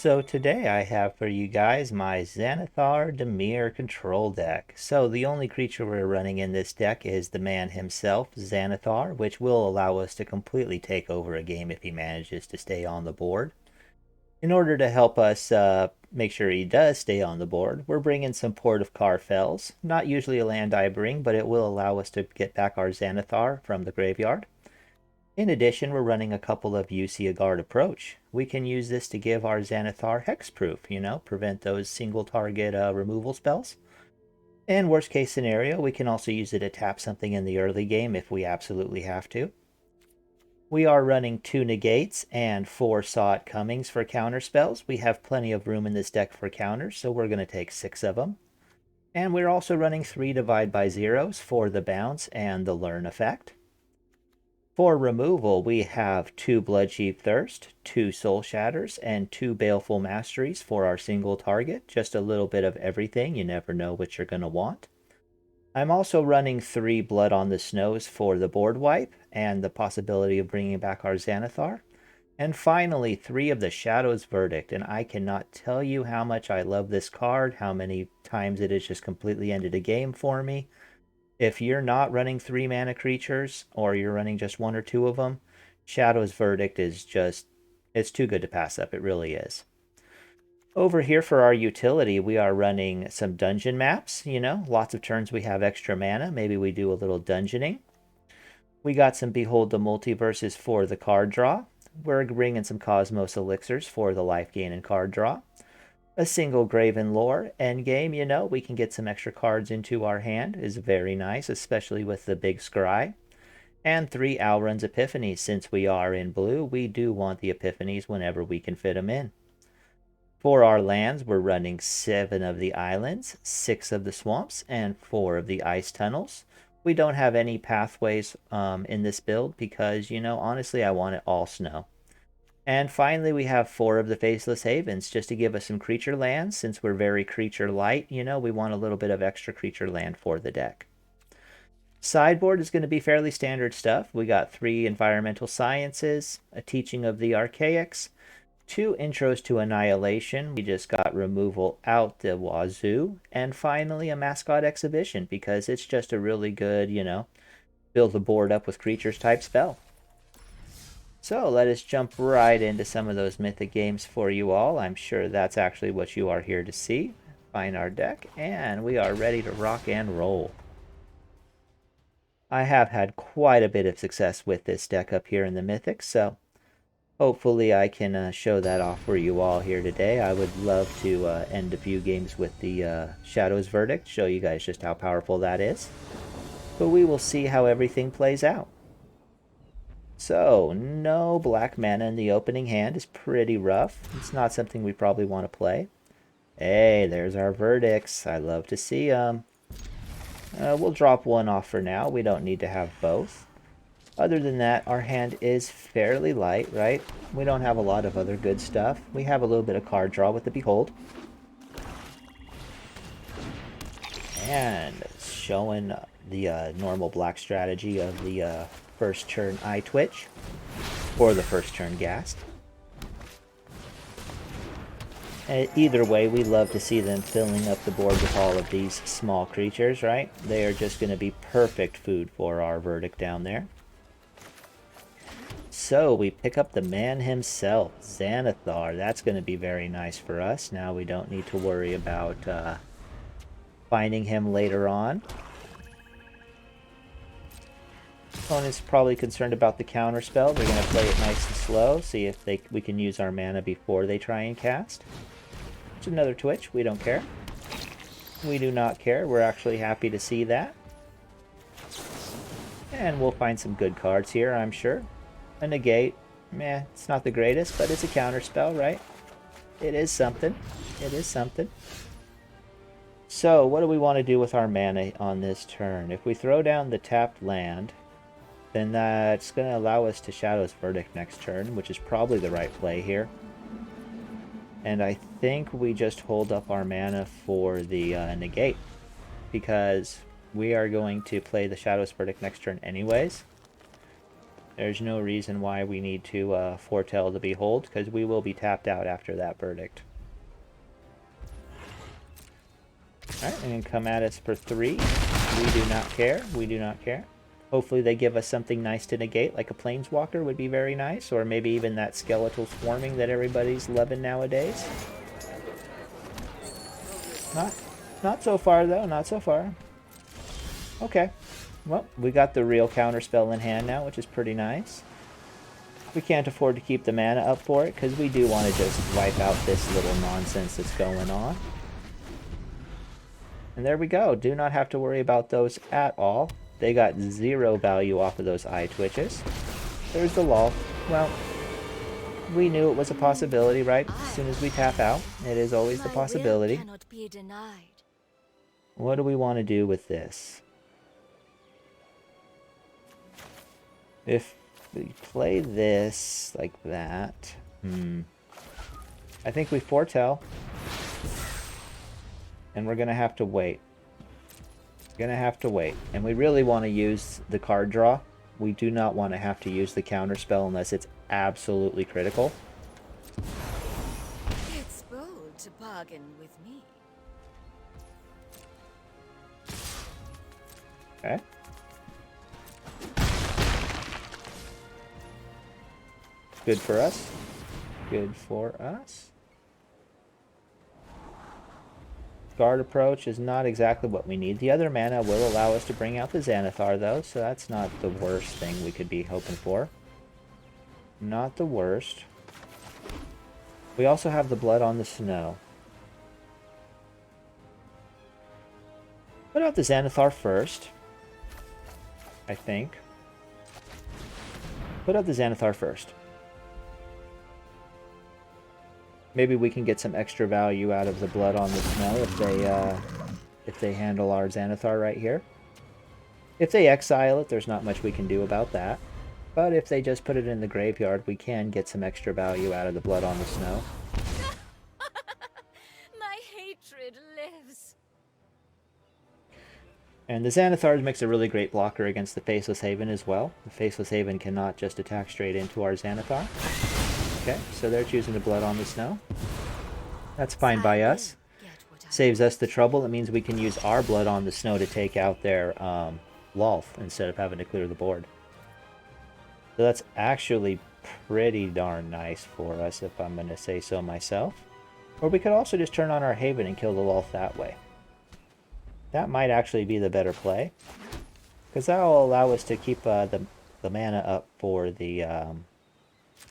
So today I have for you guys my Xanathar Dimir Control deck. So the only creature we're running in this deck is the man himself, Xanathar, which will allow us to completely take over a game if he manages to stay on the board. In order to help us make sure he does stay on the board, we're bringing some Port of Carfels. Not usually a land I bring, but it will allow us to get back our Xanathar from the graveyard. In addition, we're running a couple of UC Guard approach. We can use this to give our Xanathar hexproof, prevent those single target removal spells. And worst case scenario, we can also use it to tap something in the early game if we absolutely have to. We are running 2 negates and 4 Saw It Comings for counter spells. We have plenty of room in this deck for counters, so we're going to take 6 of them. And we're also running 3 Divide by Zeros for the bounce and the learn effect. For removal, we have 2 Bloodchief Thirst, 2 Soul Shatters, and 2 Baleful Masteries for our single target. Just a little bit of everything. You never know what you're going to want. I'm also running 3 Blood on the Snows for the board wipe and the possibility of bringing back our Xanathar. And finally, 3 of the Shadow's Verdict, and I cannot tell you how much I love this card, how many times it has just completely ended a game for me. If you're not running 3 mana creatures, or you're running just 1 or 2 of them, Shadow's Verdict is just, it's too good to pass up, it really is. Over here for our utility, we are running some dungeon maps, lots of turns we have extra mana, maybe we do a little dungeoning. We got some Behold the Multiverses for the card draw. We're bringing some Cosmos Elixirs for the life gain and card draw. A single Graven Lore endgame, we can get some extra cards into our hand, is very nice, especially with the big scry. And 3 Alrund's Epiphanies. Since we are in blue, we do want the Epiphanies whenever we can fit them in. For our lands, we're running 7 of the islands, 6 of the swamps, and 4 of the ice tunnels. We don't have any pathways in this build because, honestly, I want it all snow. And finally, we have 4 of the Faceless Havens, just to give us some creature lands. Since we're very creature light, we want a little bit of extra creature land for the deck. Sideboard is going to be fairly standard stuff. We got 3 Environmental Sciences, a Teaching of the Archaics, 2 Intros to Annihilation. We just got removal out the wazoo. And finally, a Mascot Exhibition, because it's just a really good, build the board up with creatures type spell. So let us jump right into some of those Mythic games for you all. I'm sure that's actually what you are here to see. Find our deck, and we are ready to rock and roll. I have had quite a bit of success with this deck up here in the Mythic, so hopefully I can show that off for you all here today. I would love to end a few games with the Shadow's Verdict, show you guys just how powerful that is. But we will see how everything plays out. So, no black mana in the opening hand is pretty rough. It's not something we probably want to play. Hey, there's our verdicts. I love to see them. We'll drop 1 off for now. We don't need to have both. Other than that, our hand is fairly light, right? We don't have a lot of other good stuff. We have a little bit of card draw with the Behold. And showing the normal black strategy of the first turn Eye Twitch, or the first turn Ghast. Either way, we love to see them filling up the board with all of these small creatures, right? They are just going to be perfect food for our Verdict down there. So we pick up the man himself, Xanathar. That's going to be very nice for us. Now we don't need to worry about finding him later on. Opponent's probably concerned about the counter spell. They're going to play it nice and slow, see if we can use our mana before they try and cast. It's another Twitch. We don't care. We do not care. We're actually happy to see that. And we'll find some good cards here, I'm sure. A negate. Meh, it's not the greatest, but it's a counter spell, right? It is something. It is something. So, what do we want to do with our mana on this turn? If we throw down the tapped land, then that's going to allow us to Shadow's Verdict next turn, which is probably the right play here. And I think we just hold up our mana for the negate, because we are going to play the Shadow's Verdict next turn anyways. There's no reason why we need to foretell the behold, because we will be tapped out after that verdict. Alright, and then come at us for 3. We do not care. We do not care. Hopefully they give us something nice to negate, like a planeswalker would be very nice, or maybe even that skeletal swarming that everybody's loving nowadays. Not so far, though. Not so far. Okay. Well, we got the real counterspell in hand now, which is pretty nice. We can't afford to keep the mana up for it, because we do want to just wipe out this little nonsense that's going on. And there we go. Do not have to worry about those at all. They got 0 value off of those eye twitches. There's the lull. Well, we knew it was a possibility, right? As soon as we tap out, it is always the possibility. What do we want to do with this? If we play this like that, I think we foretell. And we're going to have to wait. Going to have to wait. And we really want to use the card draw. We do not want to have to use the counter spell unless it's absolutely critical. It's bold to bargain with me. Okay. Good for us. Good for us. Guard approach is not exactly what we need. The other mana will allow us to bring out the Xanathar, though, so that's not the worst thing we could be hoping for. Not the worst. We also have the Blood on the Snow. Put out the Xanathar first, I think. Put out the Xanathar first. Maybe we can get some extra value out of the Blood on the Snow if they handle our Xanathar right here. If they exile it, there's not much we can do about that. But if they just put it in the graveyard, we can get some extra value out of the Blood on the Snow. My hatred lives. And the Xanathar makes a really great blocker against the Faceless Haven as well. The Faceless Haven cannot just attack straight into our Xanathar. Okay, so they're choosing the Blood on the Snow. That's fine by us. Saves us the trouble. It means we can use our Blood on the Snow to take out their Lolth instead of having to clear the board. So that's actually pretty darn nice for us, if I'm going to say so myself. Or we could also just turn on our Haven and kill the Lolth that way. That might actually be the better play, because that will allow us to keep the mana up for the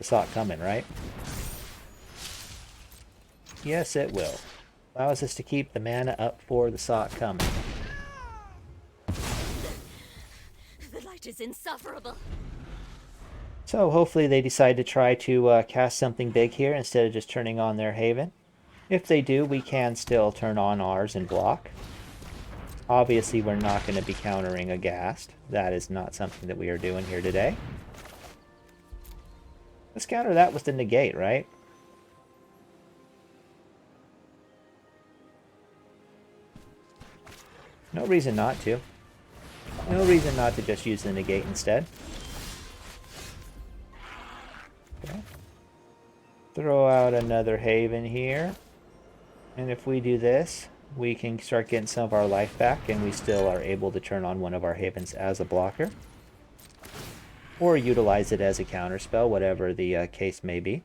Sock coming, right? Yes, it will. Allows us to keep the mana up for the Sock coming. The light is insufferable. So hopefully they decide to try to cast something big here instead of just turning on their Haven. If they do, we can still turn on ours and block. Obviously, we're not going to be countering a Ghast. That is not something that we are doing here today. Let's counter that with the negate, right? No reason not to. No reason not to just use the negate instead. Okay. Throw out another Haven here. And if we do this, we can start getting some of our life back, and we still are able to turn on one of our Havens as a blocker. Or utilize it as a counterspell, whatever the case may be.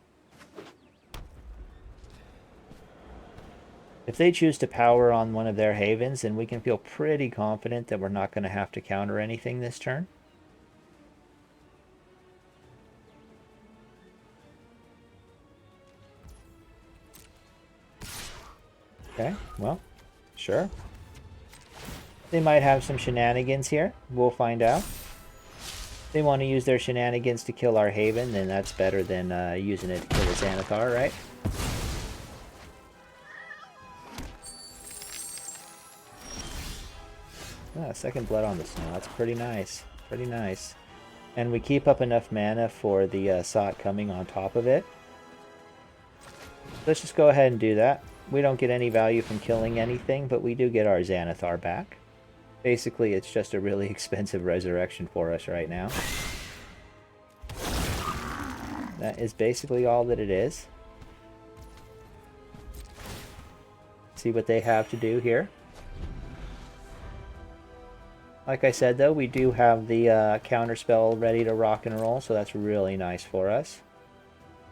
If they choose to power on one of their Havens, then we can feel pretty confident that we're not going to have to counter anything this turn. Okay, well, sure. They might have some shenanigans here. We'll find out. If they want to use their shenanigans to kill our Haven, then that's better than using it to kill the Xanathar, right? Ah, second Blood on the Snow. That's pretty nice. Pretty nice. And we keep up enough mana for the Sock coming on top of it. Let's just go ahead and do that. We don't get any value from killing anything, but we do get our Xanathar back. Basically, it's just a really expensive resurrection for us right now. That is basically all that it is. See what they have to do here. Like I said, though, we do have the counterspell ready to rock and roll, so that's really nice for us.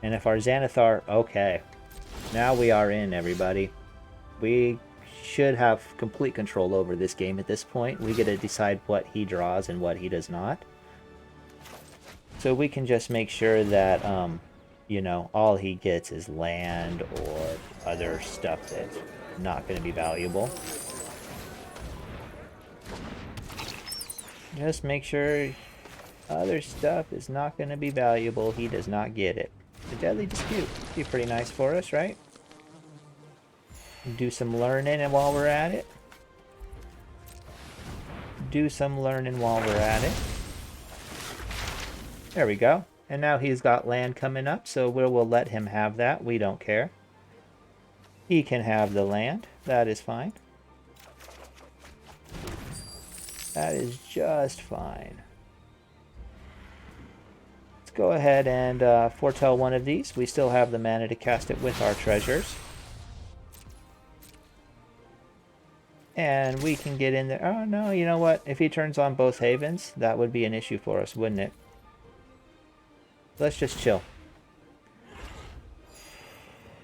And if our Xanathar... Okay. Now we are in, everybody. We should have complete control over this game at this point. We get to decide what he draws and what he does not. So we can just make sure that, you know, all he gets is land or other stuff that's not going to be valuable. Just make sure other stuff is not going to be valuable. He does not get it. The Deadly Dispute. Be pretty nice for us, right? Do some learning and while we're at it. Do some learning while we're at it. There we go. And now he's got land coming up, so we'll let him have that. We don't care. He can have the land. That is fine. That is just fine. Let's go ahead and foretell one of these. We still have the mana to cast it with our treasures. And we can get in there. Oh, no, you know what? If he turns on both havens, that would be an issue for us, wouldn't it? Let's just chill.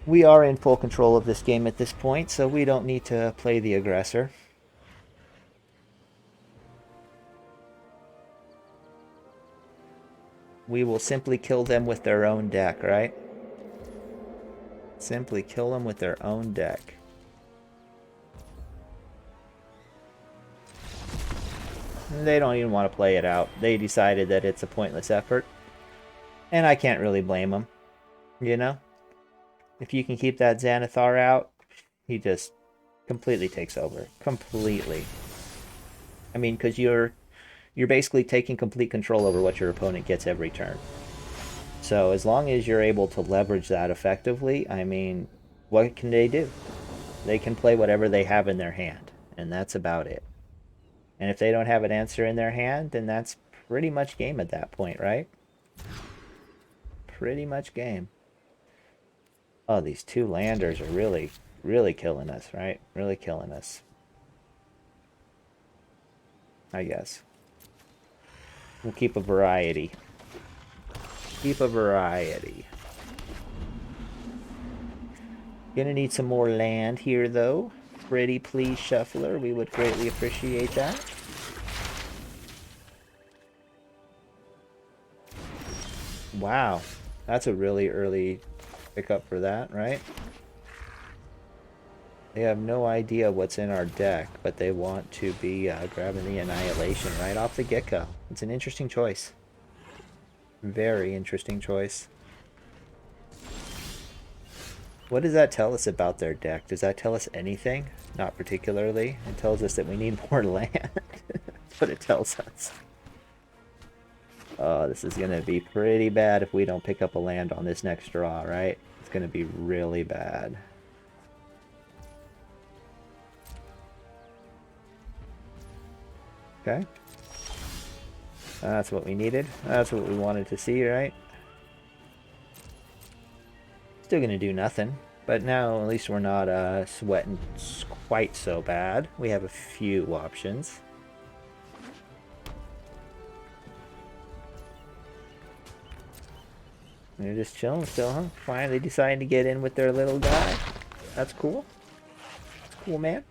We are in full control of this game at this point, so we don't need to play the aggressor. We will simply kill them with their own deck, right? Simply kill them with their own deck. They don't even want to play it out. They decided that it's a pointless effort. And I can't really blame them. You know? If you can keep that Xanathar out, he just completely takes over. Completely. I mean, because you're basically taking complete control over what your opponent gets every turn. So as long as you're able to leverage that effectively, I mean, what can they do? They can play whatever they have in their hand, and that's about it. And if they don't have an answer in their hand, then that's pretty much game at that point, right? Pretty much game. Oh, these two landers are really, really killing us, right? Really killing us. I guess. We'll keep a variety. Keep a variety. Gonna need some more land here, though. Pretty please, Shuffler. We would greatly appreciate that. Wow. That's a really early pickup for that, right? They have no idea what's in our deck, but they want to be grabbing the Annihilation right off the get-go. It's an interesting choice. Very interesting choice. What does that tell us about their deck? Does that tell us anything? Not particularly. It tells us that we need more land. That's what it tells us. Oh, this is going to be pretty bad if we don't pick up a land on this next draw, right? It's going to be really bad. Okay. That's what we needed. That's what we wanted to see, right? Still gonna do nothing. But now at least we're not sweating quite so bad. We have a few options. They're just chilling still, huh? Finally deciding to get in with their little guy. That's cool. That's cool, man.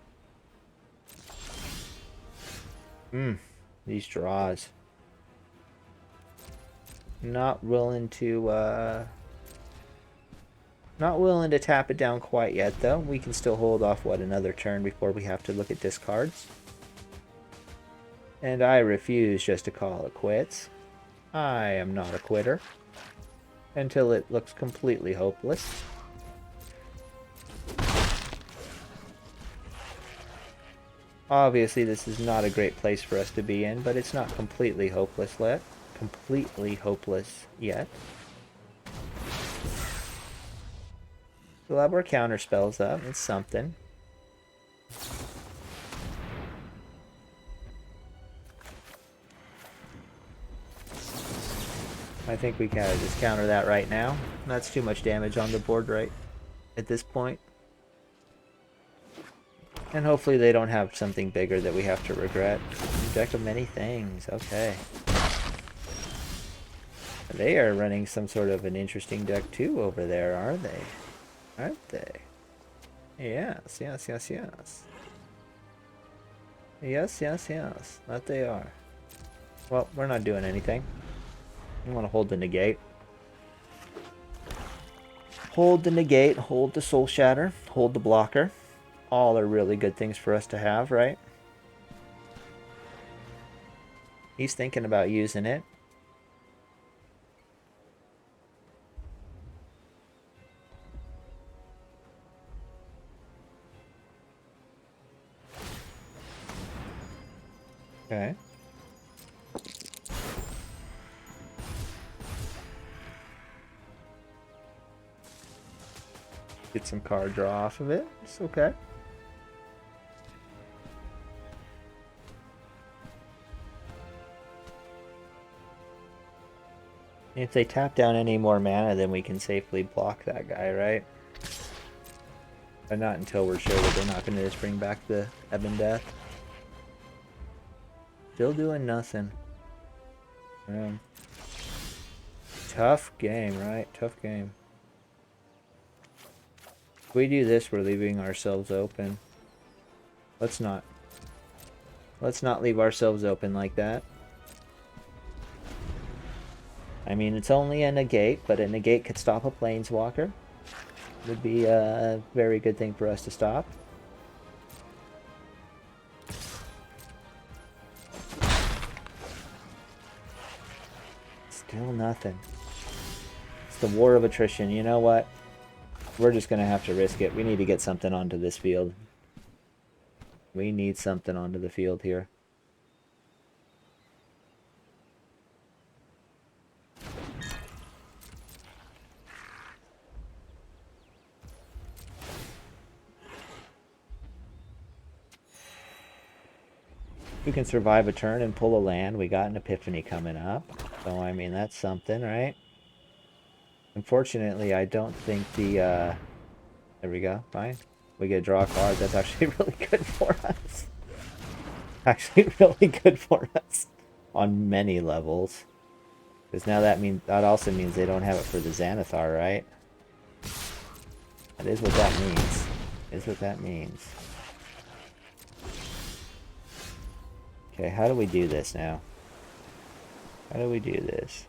These draws. Not willing to tap it down quite yet, though. We can still hold off, what, another turn before we have to look at discards. And I refuse just to call it quits. I am not a quitter. Until it looks completely hopeless. Obviously, this is not a great place for us to be in, but it's not completely hopeless yet. Completely hopeless yet. We'll have our counter spells up. It's something. I think we kind of just counter that right now. That's too much damage on the board right at this point. And hopefully they don't have something bigger that we have to regret. Deck of many things, okay. They are running some sort of an interesting deck too over there, are they? Aren't they? Yes, yes, yes, yes. Yes, yes, yes. That they are. Well, we're not doing anything. I want to hold the negate. Hold the negate, hold the soul shatter, hold the blocker. All are really good things for us to have, right? He's thinking about using it. Okay. Get some card draw off of it. It's okay. If they tap down any more mana, then we can safely block that guy, right? But not until we're sure that they're not going to just bring back the Ebon Death. Still doing nothing. Tough game, right? Tough game. If we do this, we're leaving ourselves open. Let's not. Let's not leave ourselves open like that. I mean, it's only a negate, but a negate could stop a planeswalker. Would be a very good thing for us to stop. Still nothing. It's the war of attrition. You know what? We're just going to have to risk it. We need to get something onto this field. We need something onto the field here. We can survive a turn and pull a land. We got an Epiphany coming up. So, I mean, that's something, right? Unfortunately, I don't think the, there we go, fine. We get to draw a card. That's actually really good for us. Actually really good for us. On many levels. Because now that also means they don't have it for the Xanathar, right? That is what that means. Is what that means. Okay, how do we do this now? How do we do this?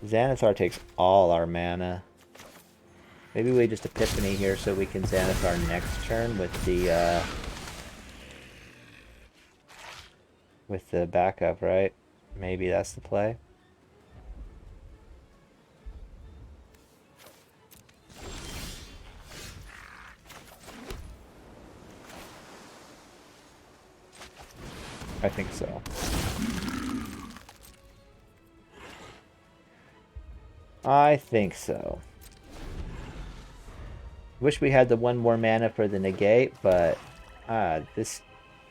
Xanathar takes all our mana. Maybe we just Epiphany here so we can Xanathar next turn with the backup, right? Maybe that's the play. I think so. I think so. Wish we had the one more mana for the negate, but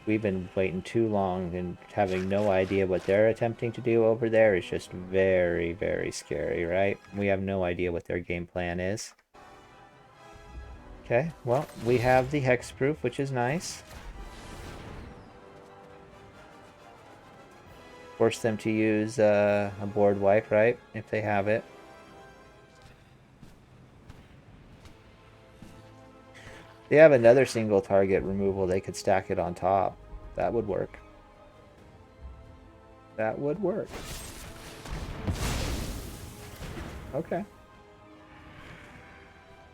we've been waiting too long and having no idea what they're attempting to do over there is just very, very scary, right? We have no idea what their game plan is. Okay, well, we have the hexproof, which is nice. Force them to use a board wipe, right? If they have it. They have another single target removal, they could stack it on top. That would work. That would work. Okay.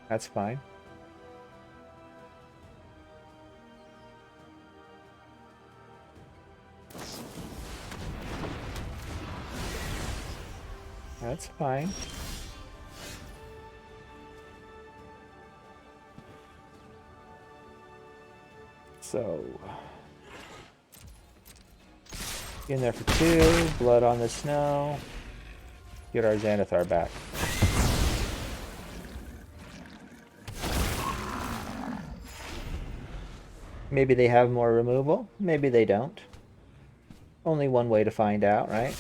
That's fine. That's fine. So, get in there for 2, blood on the snow, get our Xanathar back. Maybe they have more removal, maybe they don't. Only one way to find out, right?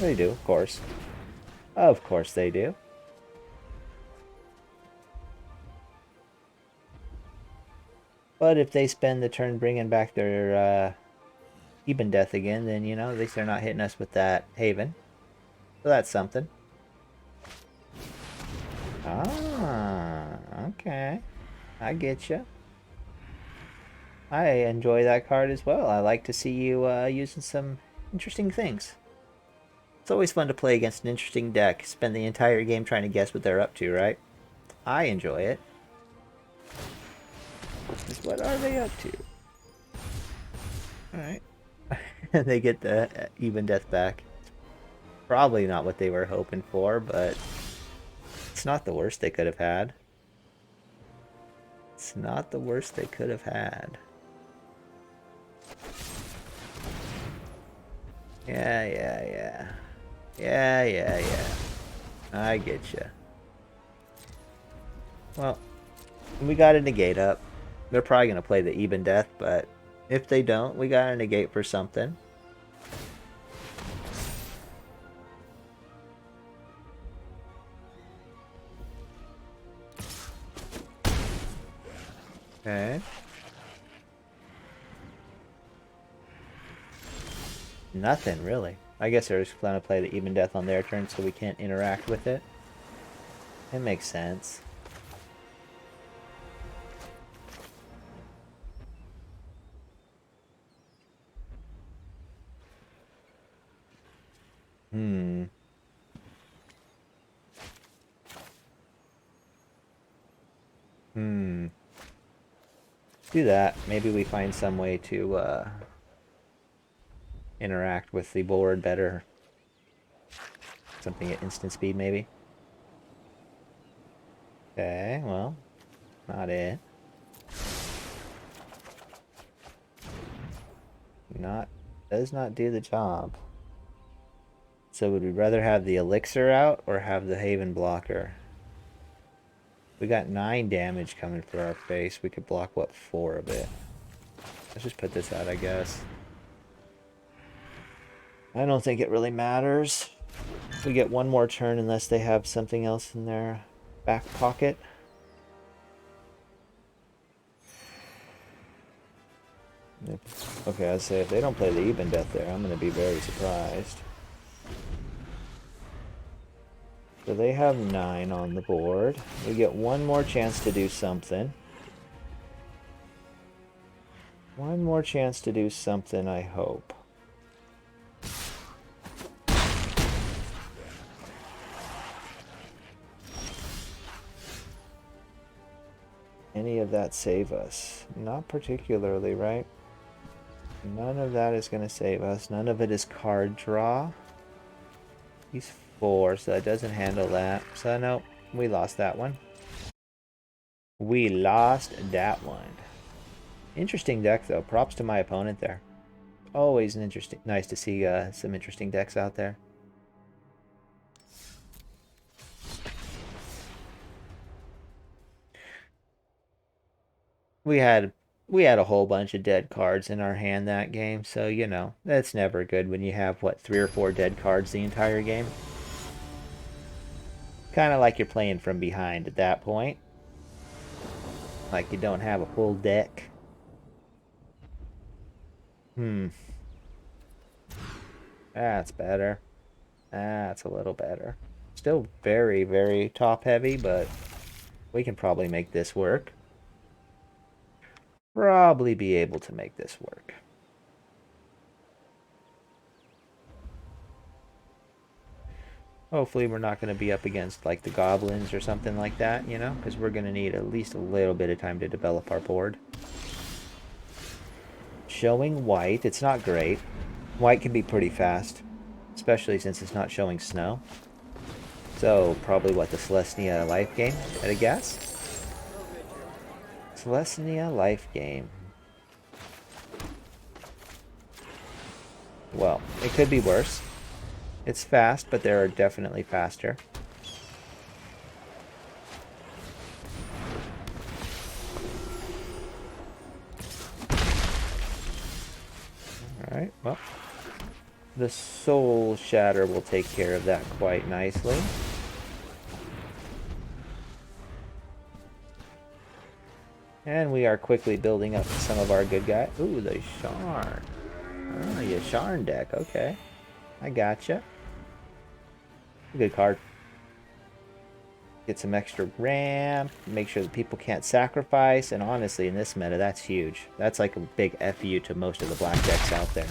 They do, of course. Of course they do. But if they spend the turn bringing back their Even Death again, then, you know, at least they're not hitting us with that Haven. So that's something. Ah, okay. I get you. I enjoy that card as well. I like to see you using some interesting things. It's always fun to play against an interesting deck. Spend the entire game trying to guess what they're up to, right? I enjoy it. Just what are they up to? Alright. They get the Even Death back. Probably not what they were hoping for, but it's not the worst they could have had. It's not the worst they could have had. Yeah. I get you. Well, we got a negate up. They're probably going to play the Even Death, but if they don't, we got a negate for something. Okay. Nothing, really. I guess they're just going to play the Even Death on their turn so we can't interact with it. It makes sense. Do that. Maybe we find some way to interact with the board better. Something at instant speed, maybe. Okay, well, not it. Does not do the job. So would we rather have the elixir out or have the Haven blocker? We got 9 damage coming for our face. We could block, what, 4 of it? Let's just put this out, I guess. I don't think it really matters. We get one more turn unless they have something else in their back pocket. Okay, I'd say if they don't play the Even Death there, I'm going to be very surprised. So they have 9 on the board. We get one more chance to do something. One more chance to do something, I hope. Any of that save us? Not particularly, right? None of that is going to save us. None of it is card draw. He's 4, so that doesn't handle that. So no, we lost that one. We lost that one. Interesting deck, though. Props to my opponent there. Always an nice to see some interesting decks out there. We had a whole bunch of dead cards in our hand that game, so you know, that's never good when you have, what, 3 or 4 dead cards the entire game. Kind of like you're playing from behind at that point. Like you don't have a full deck. That's better. That's a little better. Still very, very top heavy, but we can probably make this work. Probably be able to make this work. Hopefully we're not going to be up against like the goblins or something like that, you know, because we're going to need at least a little bit of time to develop our board. Showing white, it's not great. White can be pretty fast, especially since it's not showing snow. So probably what, the Celestia life game, I'd guess? Celestia life game. Well, it could be worse. It's fast, but there are definitely faster. Alright, well. The Soul Shatter will take care of that quite nicely. And we are quickly building up some of our good guys. Ooh, the Sharn. Oh, you Sharn deck. Okay. I gotcha. Good card. Get some extra ramp. Make sure that people can't sacrifice. And honestly, in this meta, that's huge. That's like a big FU to most of the black decks out there.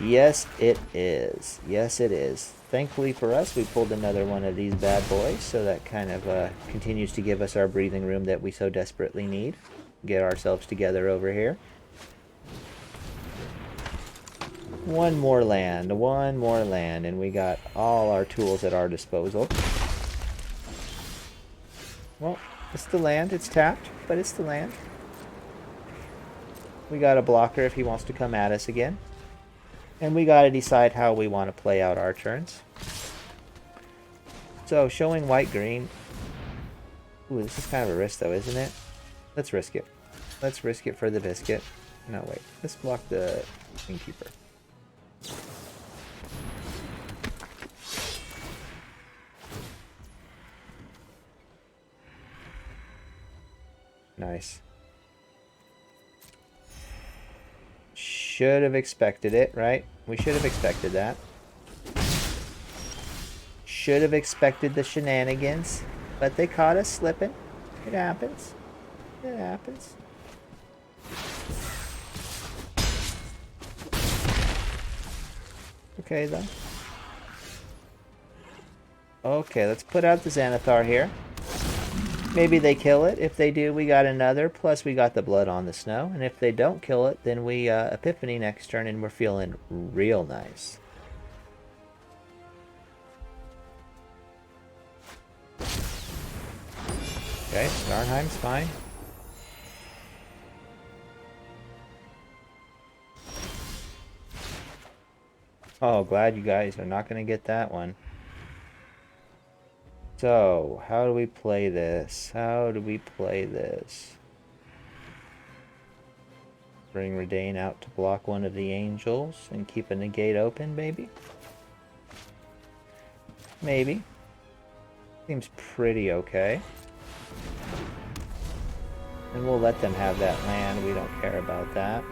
Yes, it is. Yes, it is. Thankfully for us, we pulled another one of these bad boys, so that kind of continues to give us our breathing room that we so desperately need. Get ourselves together over here. One more land, and we got all our tools at our disposal. Well, it's the land. It's tapped, but it's the land. We got a blocker if he wants to come at us again. And we got to decide how we want to play out our turns. So, showing white-green. Ooh, this is kind of a risk, though, isn't it? Let's risk it. Let's risk it for the biscuit. No, wait. Let's block the Innkeeper. Nice. Should have expected it, right? We should have expected that. Should have expected the shenanigans, but they caught us slipping. It happens. It happens. Okay, then. Okay, let's put out the Xanathar here. Maybe they kill it. If they do, we got another. Plus, we got the blood on the snow. And if they don't kill it, then we Epiphany next turn, and we're feeling real nice. Okay, Starnheim's fine. Oh, glad you guys are not going to get that one. So, how do we play this? How do we play this? Bring Redain out to block one of the angels and keep a negate open, maybe? Maybe. Seems pretty okay. And we'll let them have that land. We don't care about that.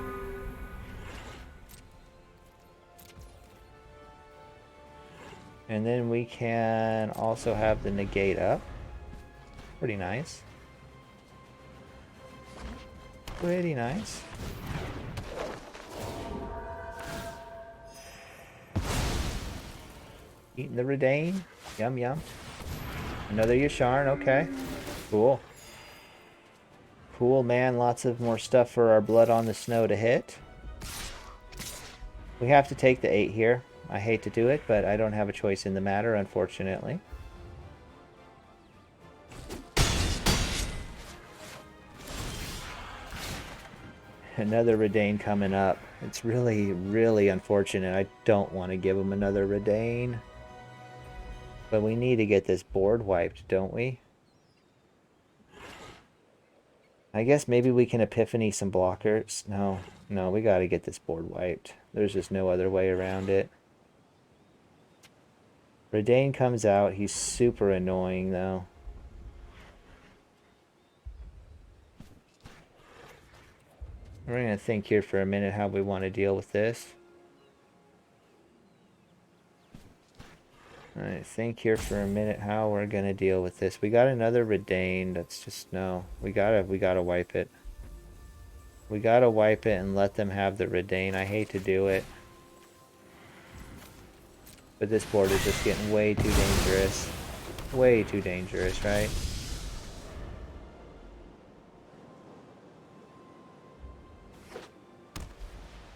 And then we can also have the negate up. Pretty nice. Pretty nice. Eating the Redain. Yum, yum. Another Yasharn. Okay. Cool. Cool, man. Lots of more stuff for our blood on the snow to hit. We have to take the 8 here. I hate to do it, but I don't have a choice in the matter, unfortunately. Another Redain coming up. It's really, really unfortunate. I don't want to give him another Redain. But we need to get this board wiped, don't we? I guess maybe we can Epiphany some blockers. No, we got to get this board wiped. There's just no other way around it. Redain comes out. He's super annoying, though. We're going to think here for a minute how we want to deal with this. Alright, think here for a minute how we're going to deal with this. We got another Redain. That's just, no. We gotta wipe it. We gotta wipe it and let them have the Redain. I hate to do it. But this board is just getting way too dangerous. Way too dangerous, right?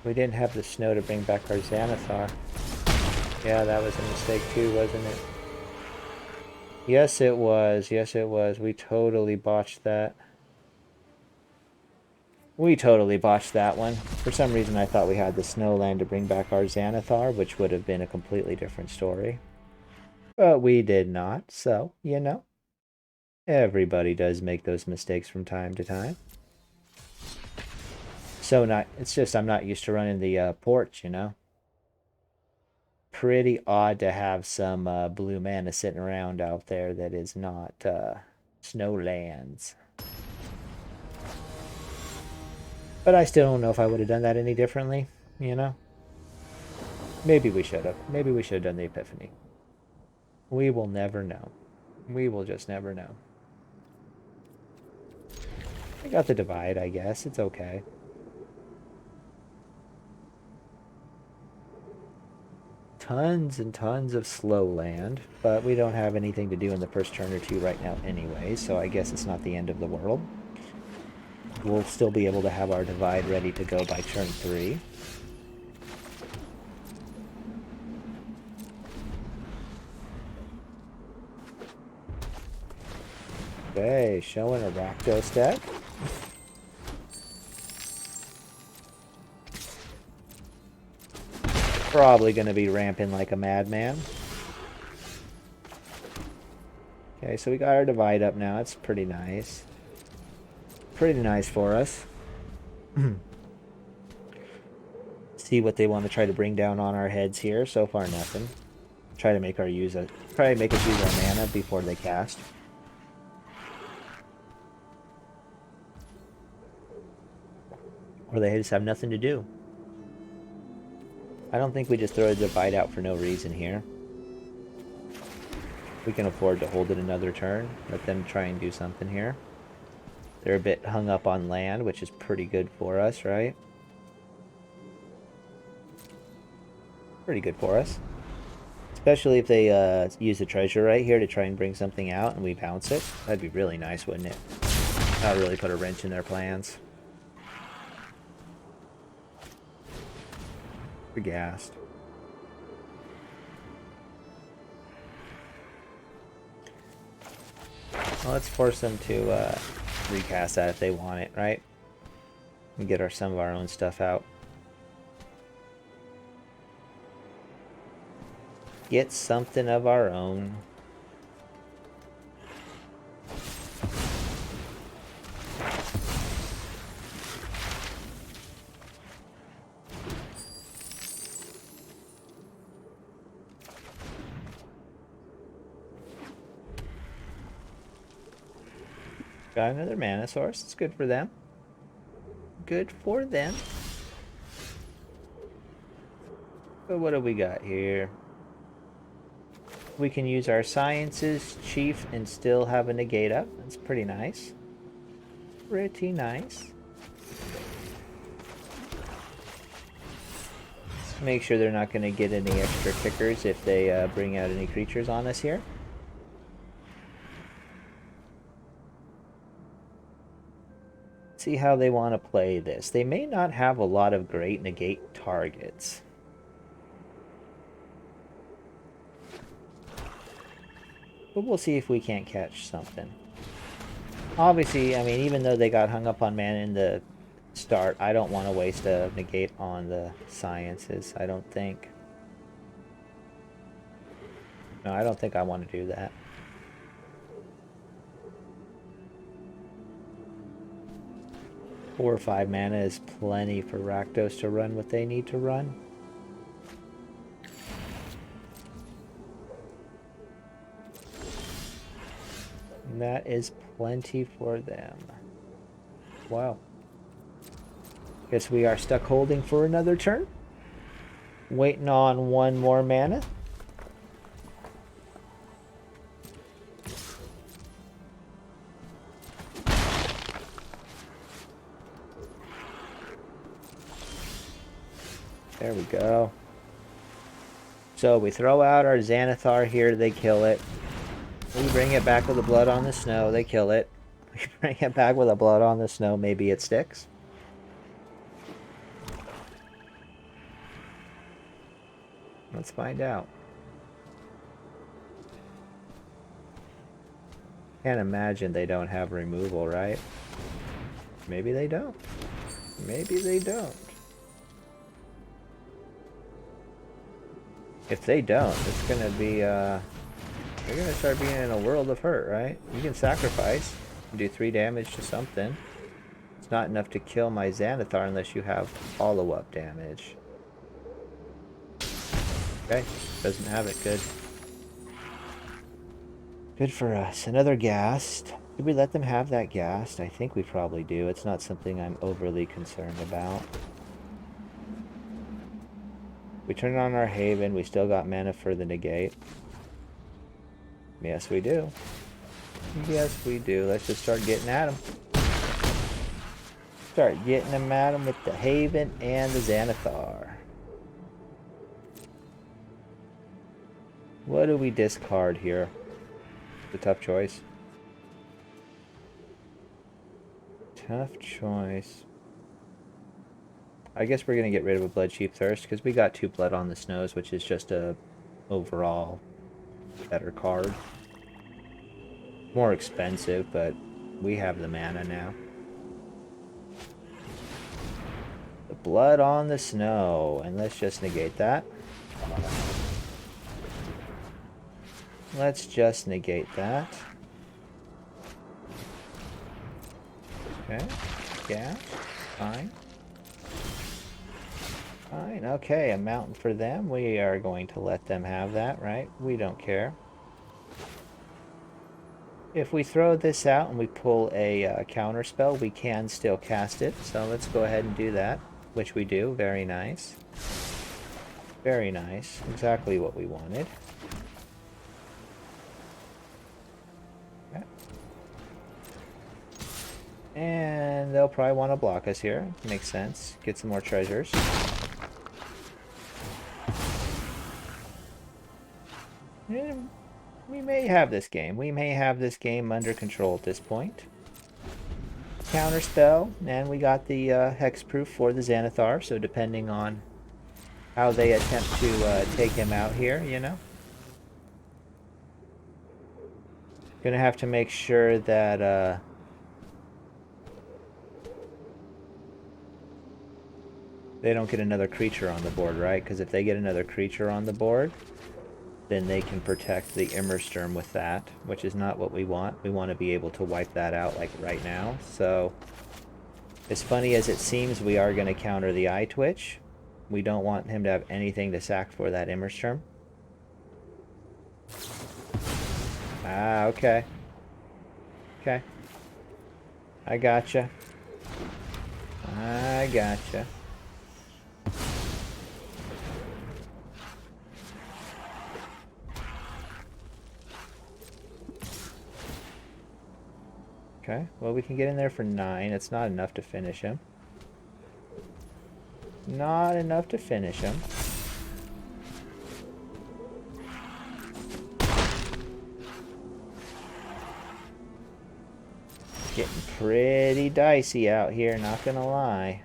We didn't have the snow to bring back our Xanathar. Yeah, that was a mistake too, wasn't it? Yes, it was. Yes, it was. We totally botched that. We totally botched that one. For some reason, I thought we had the snowland to bring back our Xanathar, which would have been a completely different story. But we did not, so, you know. Everybody does make those mistakes from time to time. so not, it's just I'm not used to running the porch, you know? Pretty odd to have some blue mana sitting around out there that is not Snowlands. But I still don't know if I would have done that any differently, you know? Maybe we should have. Maybe we should have done the Epiphany. We will never know. We will just never know. I got the Divide, I guess. It's okay. Tons and tons of slow land, but we don't have anything to do in the first turn or two right now anyway, so I guess it's not the end of the world. We'll still be able to have our Divide ready to go by turn 3. Okay, showing a Rakdos deck. Probably going to be ramping like a madman. Okay, so we got our Divide up now. It's pretty nice. Pretty nice for us. See what they want to try to bring down on our heads here. So far, nothing. Try to make us use our mana before they cast. Or they just have nothing to do. I don't think we just throw the Divide out for no reason here. We can afford to hold it another turn. Let them try and do something here. They're a bit hung up on land, which is pretty good for us, right? Pretty good for us. Especially if they use the treasure right here to try and bring something out and we bounce it. That'd be really nice, wouldn't it? That would really put a wrench in their plans. We're gassed. Well, let's force them to recast that if they want it, right? And get some of our own stuff out. Get something of our own. Got another mana source. It's good for them. Good for them. But what do we got here? We can use our Sciences, Chief, and still have a negate up. That's pretty nice. Pretty nice. Make sure they're not going to get any extra kickers if they bring out any creatures on us here. See how they want to play this. They may not have a lot of great negate targets. But we'll see if we can't catch something. Obviously, I mean, even though they got hung up on mana in the start, I don't want to waste a negate on the Sciences, I don't think. No, I don't think I want to do that. Four or 5 mana is plenty for Rakdos to run what they need to run. And that is plenty for them. Wow. Guess we are stuck holding for another turn. Waiting on one more mana. There we go. So we throw out our Xanathar here, they kill it. We bring it back with the blood on the snow, they kill it. We bring it back with the blood on the snow, maybe it sticks. Let's find out. Can't imagine they don't have removal, right? Maybe they don't. Maybe they don't. If they don't, it's gonna be, they're gonna start being in a world of hurt, right? You can sacrifice, do 3 damage to something. It's not enough to kill my Xanathar unless you have follow-up damage. Okay, doesn't have it. Good. Good for us. Another ghast. Did we let them have that ghast? I think we probably do. It's not something I'm overly concerned about. We turn on our Haven. We still got mana for the negate. Yes, we do. Yes, we do. Let's just start getting at them. Start getting them at them with the Haven and the Xanathar. What do we discard here? It's a tough choice. Tough choice. I guess we're going to get rid of a Bloodchief Thirst because we got 2 Blood on the Snows, which is just a overall better card. More expensive, but we have the mana now. The Blood on the Snow, and let's just negate that. Let's just negate that. Okay, yeah, fine. Fine, okay, a mountain for them. We are going to let them have that, right? We don't care. If we throw this out and we pull a counter spell, we can still cast it. So let's go ahead and do that, which we do. Very nice. Very nice. Exactly what we wanted. Okay. And they'll probably want to block us here. Makes sense. Get some more treasures. We may have this game. We may have this game under control at this point. Counterspell, and we got the hexproof for the Xanathar, so depending on how they attempt to take him out here, you know. Gonna have to make sure that they don't get another creature on the board, right? Because if they get another creature on the board, then they can protect the Immersturm with that, which is not what we want. We want to be able to wipe that out like right now. So, as funny as it seems, we are going to counter the Eye Twitch. We don't want him to have anything to sack for that Immersturm. Ah, okay. Okay. I gotcha. I gotcha. Okay, well we can get in there for 9. It's not enough to finish him. Not enough to finish him. Getting pretty dicey out here, not gonna lie.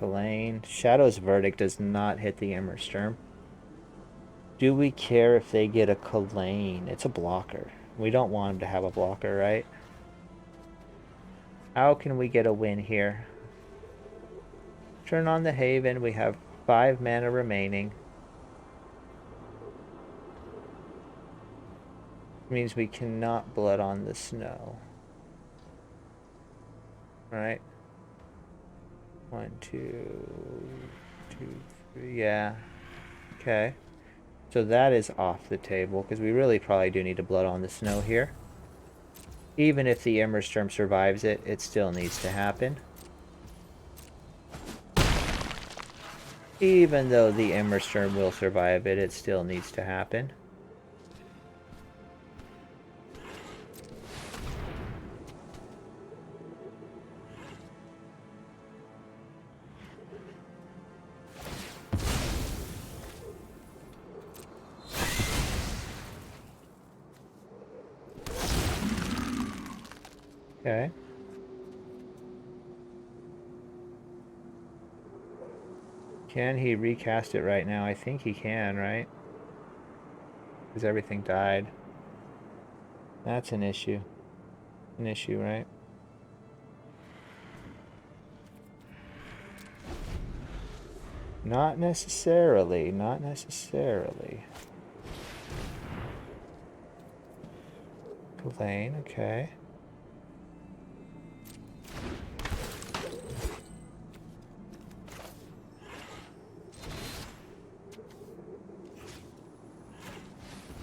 Kalane. Shadow's Verdict does not hit the Immersturm. Do we care if they get a Kalane? It's a blocker. We don't want him to have a blocker, right? How can we get a win here? Turn on the Haven. We have 5 mana remaining. Means we cannot Blood on the Snow. Alright. 1, 2, 3. Yeah. Okay. So that is off the table, because we really probably do need to Blood on the Snow here. Even if the Immersturm survives it, it still needs to happen. Even though the Immersturm will survive it, it still needs to happen. Okay. Can he recast it right now? I think he can, right? Because everything died. That's an issue. An issue, right? Not necessarily. Not necessarily. Kalane, okay.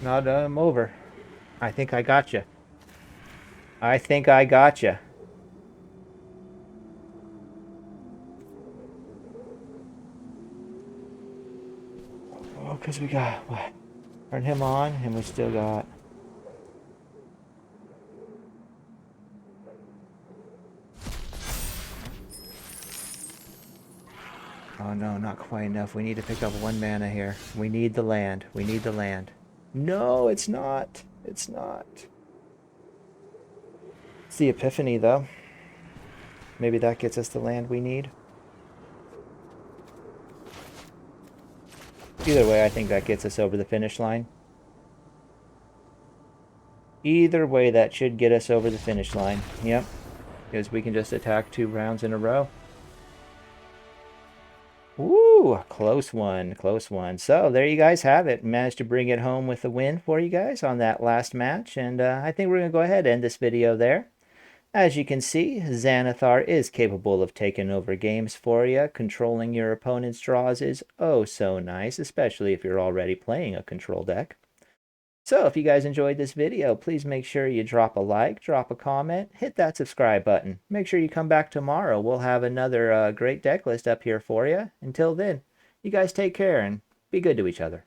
No, no, I'm over. I think I got you. I think I got you. Oh, because we got what? Turn him on, and we still got. Oh no, not quite enough. We need to pick up 1 mana here. We need the land. We need the land. No, it's not. It's not. It's the Epiphany, though. Maybe that gets us the land we need. Either way, I think that gets us over the finish line. Either way, that should get us over the finish line. Yep. Because we can just attack 2 rounds in a row. Woo! Close one. Close one. So, there you guys have it. Managed to bring it home with a win for you guys on that last match. And I think we're going to go ahead and end this video there. As you can see, Xanathar is capable of taking over games for you. Controlling your opponent's draws is oh so nice, especially if you're already playing a control deck. So if you guys enjoyed this video, please make sure you drop a like, drop a comment, hit that subscribe button. Make sure you come back tomorrow. We'll have another great deck list up here for you. Until then, you guys take care and be good to each other.